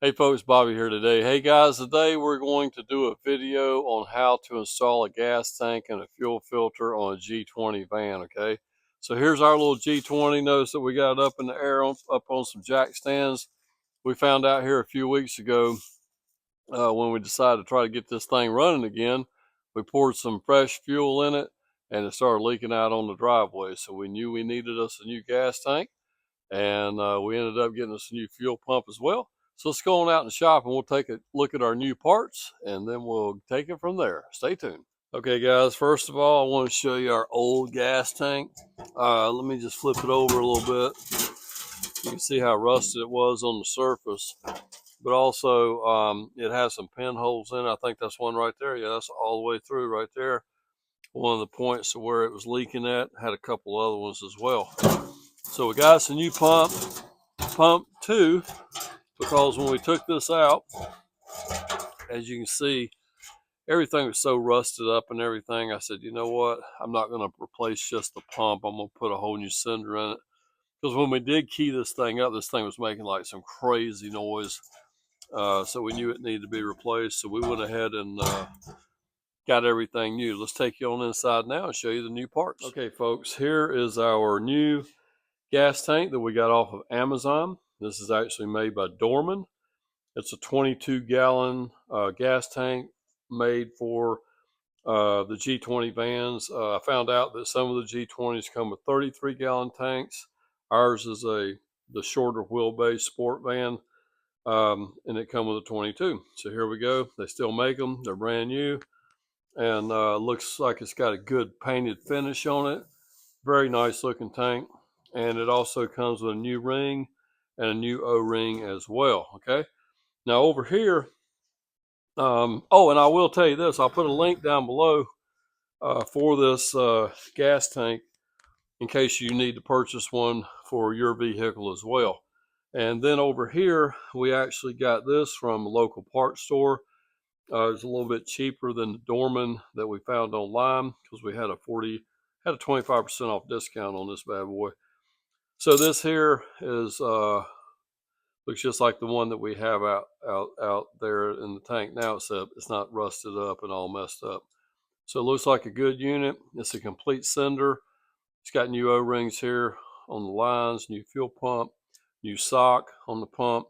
Hey folks, Bobby here today. Hey guys, today we're going to do a video on how to install a gas tank and a fuel filter on a G20 van, okay? So here's our little G20. Notice that we got it up in the air, up on some jack stands. We found out here a few weeks ago when we decided to try to get this thing running again. We poured some fresh fuel in it and it started leaking out on the driveway. So we knew we needed us a new gas tank, and we ended up getting us a new fuel pump as well. So let's go on out in the shop and we'll take a look at our new parts and then we'll take it from there. Stay tuned. Okay guys, first of all, I want to show you our old gas tank. Let me just flip it over a little bit. You can see how rusted it was on the surface, but also it has some pinholes in it. I think that's one right there. Yeah, that's all the way through right there. One of the points to where it was leaking at. Had a couple other ones as well. So we got us a new pump 2, because when we took this out, as you can see, everything was so rusted up and everything. I said, you know what, I'm not going to replace just the pump. I'm going to put a whole new cylinder in it, because when we did key this thing up, this thing was making like some crazy noise. So we knew it needed to be replaced, so we went ahead and got everything new. Let's take you on inside now and show you the new parts. Okay folks, here is our new gas tank that we got off of Amazon. This is actually made by Dorman. It's a 22-gallon gas tank made for the G20 vans. I found out that some of the G20s come with 33-gallon tanks. Ours is the shorter wheelbase sport van, and it comes with a 22. So here we go. They still make them. They're brand new, and looks like it's got a good painted finish on it. Very nice looking tank, and it also comes with a new ring and a new O-ring as well. Okay. Now over here, oh, and I will tell you this, I'll put a link down below for this gas tank in case you need to purchase one for your vehicle as well. And then over here, we actually got this from a local parts store. It's a little bit cheaper than the Dorman that we found online, because we had a 25% off discount on this bad boy. So this here is looks just like the one that we have out there in the tank now, except it's not rusted up and all messed up. So it looks like a good unit. It's a complete cylinder. It's got new O-rings here on the lines, new fuel pump, new sock on the pump,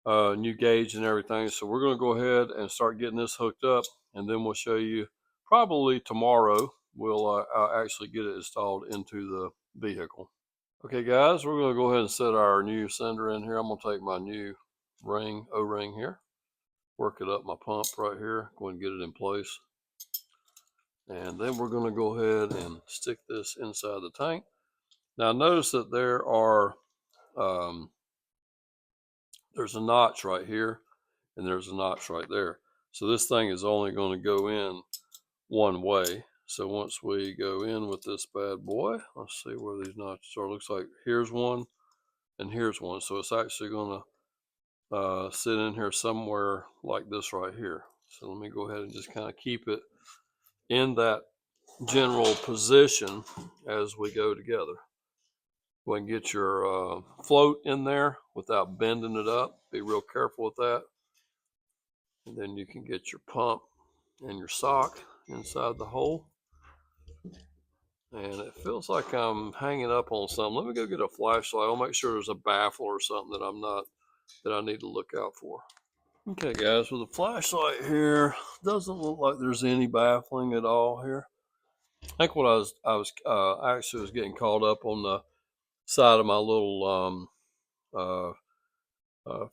new gauge and everything. So we're going to go ahead and start getting this hooked up, and then we'll show you probably tomorrow. We'll actually get it installed into the vehicle. Okay guys, we're going to go ahead and set our new cylinder in here. I'm going to take my new O-ring here, work it up my pump right here, go ahead and get it in place. And then we're going to go ahead and stick this inside the tank. Now notice that there's a notch right here, and there's a notch right there. So this thing is only going to go in one way. So once we go in with this bad boy, let's see where these notches are. Looks like here's one and here's one. So it's actually going to sit in here somewhere like this right here. So let me go ahead and just kind of keep it in that general position as we go together. Go ahead and get your float in there without bending it up. Be real careful with that. And then you can get your pump and your sock inside the hole. And it feels like I'm hanging up on something. Let me go get a flashlight. I'll make sure there's a baffle or something that I need to look out for. Okay guys, with the flashlight here, doesn't look like there's any baffling at all here. I think what I was actually was getting caught up on the side of my little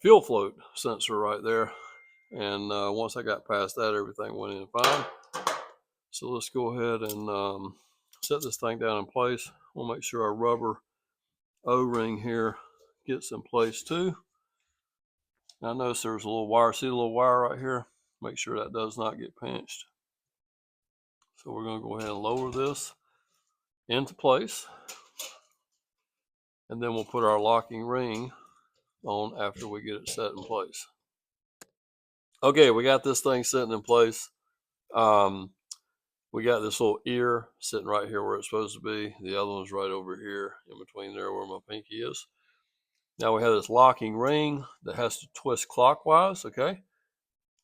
fuel float sensor right there, and once I got past that, everything went in fine. So let's go ahead and set this thing down in place. We'll make sure our rubber O-ring here gets in place too. Now notice there's a little wire. See the little wire right here? Make sure that does not get pinched. So we're going to go ahead and lower this into place, and then we'll put our locking ring on after we get it set in place. Okay, we got this thing sitting in place. We got this little ear sitting right here where it's supposed to be. The other one's right over here in between there where my pinky is. Now we have this locking ring that has to twist clockwise, okay?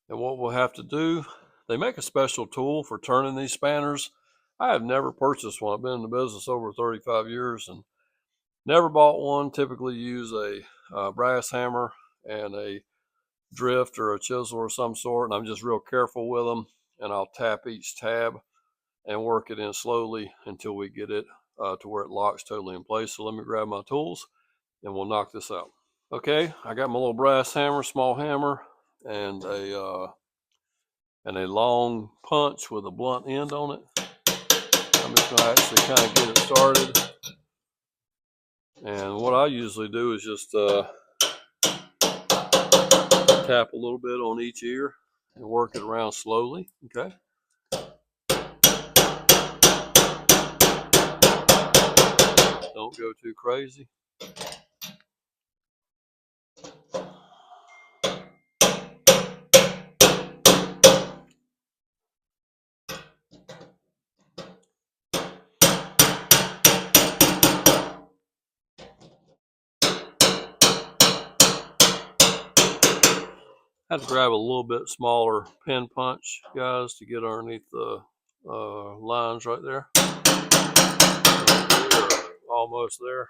And what we'll have to do, they make a special tool for turning these spanners. I have never purchased one. I've been in the business over 35 years and never bought one. Typically use a brass hammer and a drift or a chisel or some sort, and I'm just real careful with them, and I'll tap each tab and work it in slowly until we get it to where it locks totally in place. So let me grab my tools and we'll knock this out. Okay, I got my little brass hammer, small hammer, and a long punch with a blunt end on it. I'm just going to actually kind of get it started. And what I usually do is just tap a little bit on each ear and work it around slowly, okay? Don't go too crazy. I had to grab a little bit smaller pin punch, guys, to get underneath the lines right there. Almost there.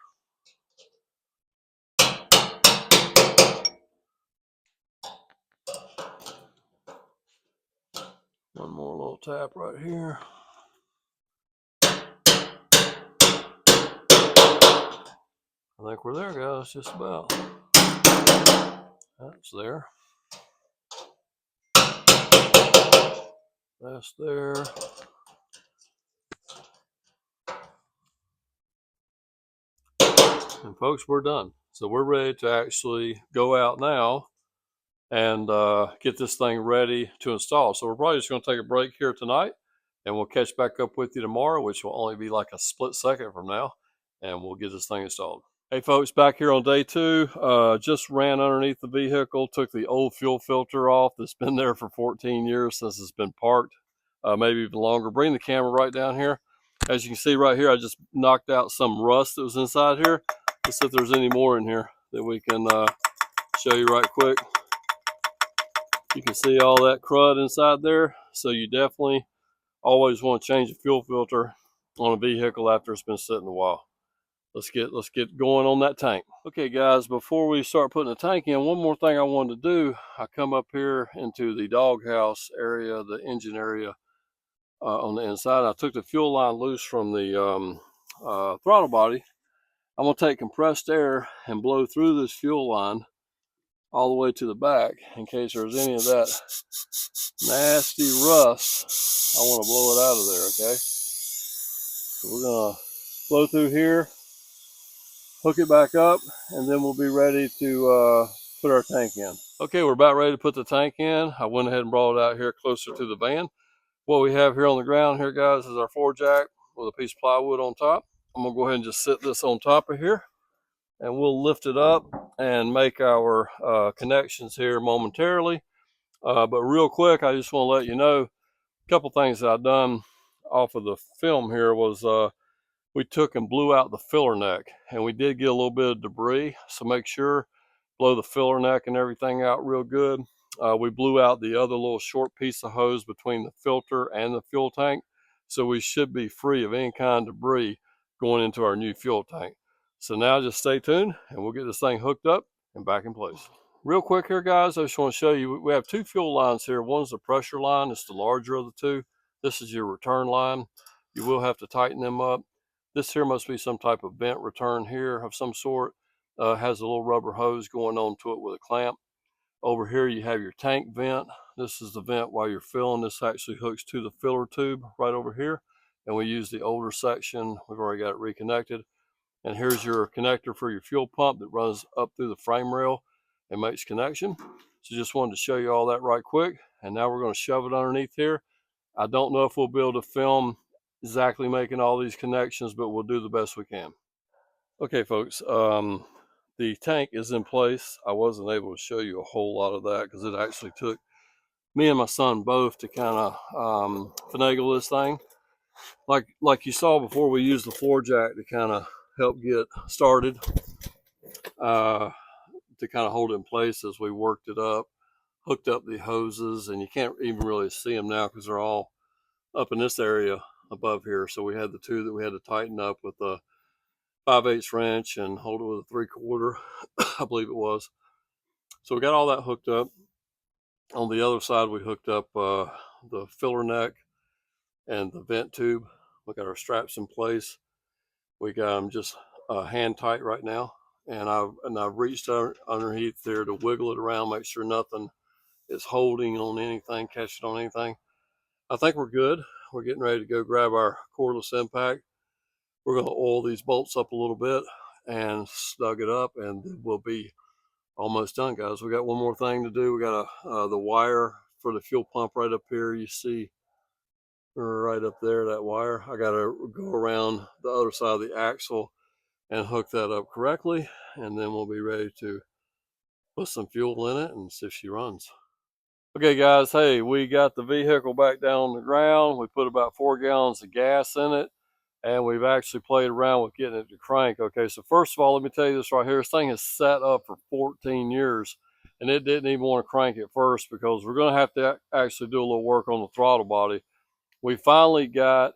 One more little tap right here. I think we're there, guys, just about. That's there. That's there. And folks, we're done. So we're ready to actually go out now and get this thing ready to install. So we're probably just going to take a break here tonight, and we'll catch back up with you tomorrow, which will only be like a split second from now, and we'll get this thing installed. Hey folks, back here on day two. Just ran underneath the vehicle, took the old fuel filter off that's been there for 14 years since it's been parked, maybe even longer. Bring the camera right down here. As you can see right here, I just knocked out some rust that was inside here. Let's see if there's any more in here that we can show you right quick. You can see all that crud inside there. So you definitely always want to change the fuel filter on a vehicle after it's been sitting a while. Let's get going on that tank. Okay guys, before we start putting the tank in, one more thing I wanted to do. I come up here into the doghouse area, the engine area on the inside. I took the fuel line loose from the throttle body. I'm going to take compressed air and blow through this fuel line all the way to the back in case there's any of that nasty rust. I want to blow it out of there, okay? So we're going to blow through here, hook it back up, and then we'll be ready to put our tank in. Okay, we're about ready to put the tank in. I went ahead and brought it out here closer to the van. What we have here on the ground here, guys, is our floor jack with a piece of plywood on top. I'm going to go ahead and just sit this on top of here, and we'll lift it up and make our connections here momentarily. But real quick, I just want to let you know a couple things that I've done off of the film here was we took and blew out the filler neck, and we did get a little bit of debris. So make sure, blow the filler neck and everything out real good. We blew out the other little short piece of hose between the filter and the fuel tank. So we should be free of any kind of debris going into our new fuel tank. So now just stay tuned and we'll get this thing hooked up and back in place. Real quick here, guys, I just want to show you, we have two fuel lines here. One's the pressure line. It's the larger of the two. This is your return line. You will have to tighten them up. This here must be some type of vent return here of some sort. Has a little rubber hose going on to it with a clamp. Over here you have your tank vent. This is the vent while you're filling. This actually hooks to the filler tube right over here. And we use the older section. We've already got it reconnected. And here's your connector for your fuel pump that runs up through the frame rail and makes connection. So just wanted to show you all that right quick. And now we're going to shove it underneath here. I don't know if we'll be able to film exactly making all these connections, but we'll do the best we can. Okay, folks, the tank is in place. I wasn't able to show you a whole lot of that because it actually took me and my son both to kind of finagle this thing. Like you saw before, we used the floor jack to kind of help get started. to kind of hold it in place as we worked it up, hooked up the hoses, and you can't even really see them now because they're all up in this area above here. So we had the two that we had to tighten up with a 5/8 wrench and hold it with a 3/4, I believe it was. So we got all that hooked up. On the other side, we hooked up the filler neck and the vent tube. We got our straps in place. We got them just hand tight right now. And I've reached underneath there to wiggle it around, make sure nothing is holding on anything, catching on anything. I think we're good. We're getting ready to go grab our cordless impact. We're going to oil these bolts up a little bit and snug it up, and we'll be almost done, guys. We got one more thing to do. We got the wire for the fuel pump right up here. You see right up there, that wire. I got to go around the other side of the axle and hook that up correctly, and then we'll be ready to put some fuel in it and see if she runs. Okay, guys, hey, we got the vehicle back down on the ground. We put about 4 gallons of gas in it, and we've actually played around with getting it to crank. Okay, so first of all, let me tell you this right here. This thing has sat up for 14 years, and it didn't even want to crank at first because we're going to have to actually do a little work on the throttle body. We finally got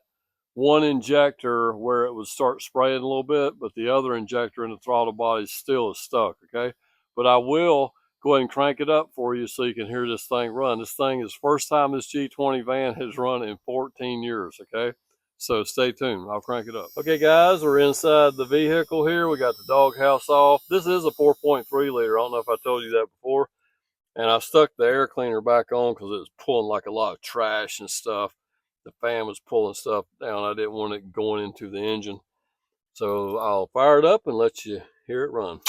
one injector where it would start spraying a little bit, but the other injector in the throttle body still is stuck, okay? But I will go ahead and crank it up for you so you can hear this thing run. This thing is first time this G20 van has run in 14 years, okay? So stay tuned. I'll crank it up. Okay, guys, we're inside the vehicle here. We got the doghouse off. This is a 4.3 liter. I don't know if I told you that before. And I stuck the air cleaner back on because it was pulling like a lot of trash and stuff. The fan was pulling stuff down. I didn't want it going into the engine. So I'll fire it up and let you hear it run.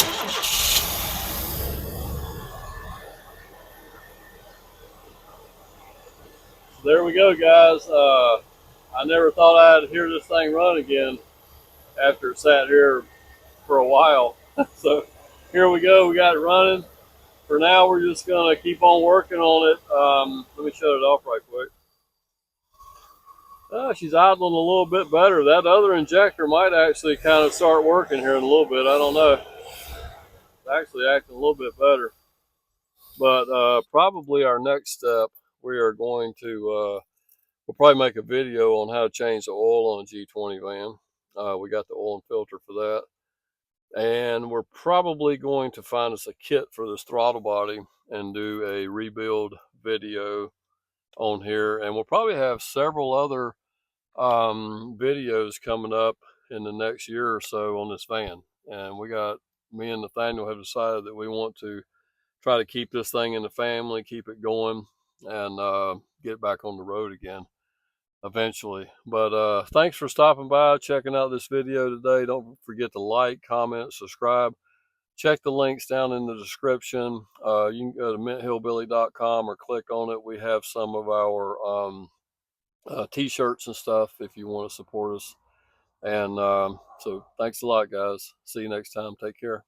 There we go, guys. I never thought I'd hear this thing run again after it sat here for a while. So here we go. We got it running. For now, we're just going to keep on working on it. Let me shut it off right quick. She's idling a little bit better. That other injector might actually kind of start working here in a little bit. I don't know. It's actually acting a little bit better. But probably our next step, we are going to, we'll probably make a video on how to change the oil on a G20 van. We got the oil and filter for that. And we're probably going to find us a kit for this throttle body and do a rebuild video on here. And we'll probably have several other videos coming up in the next year or so on this van. And me and Nathaniel have decided that we want to try to keep this thing in the family, keep it going, and get back on the road again eventually. But thanks for stopping by, checking out this video today. Don't forget to like, comment, subscribe. Check the links down in the description. You can go to minthillbilly.com or click on it. We have some of our t-shirts and stuff if you want to support us. And so thanks a lot, guys. See you next time. Take care.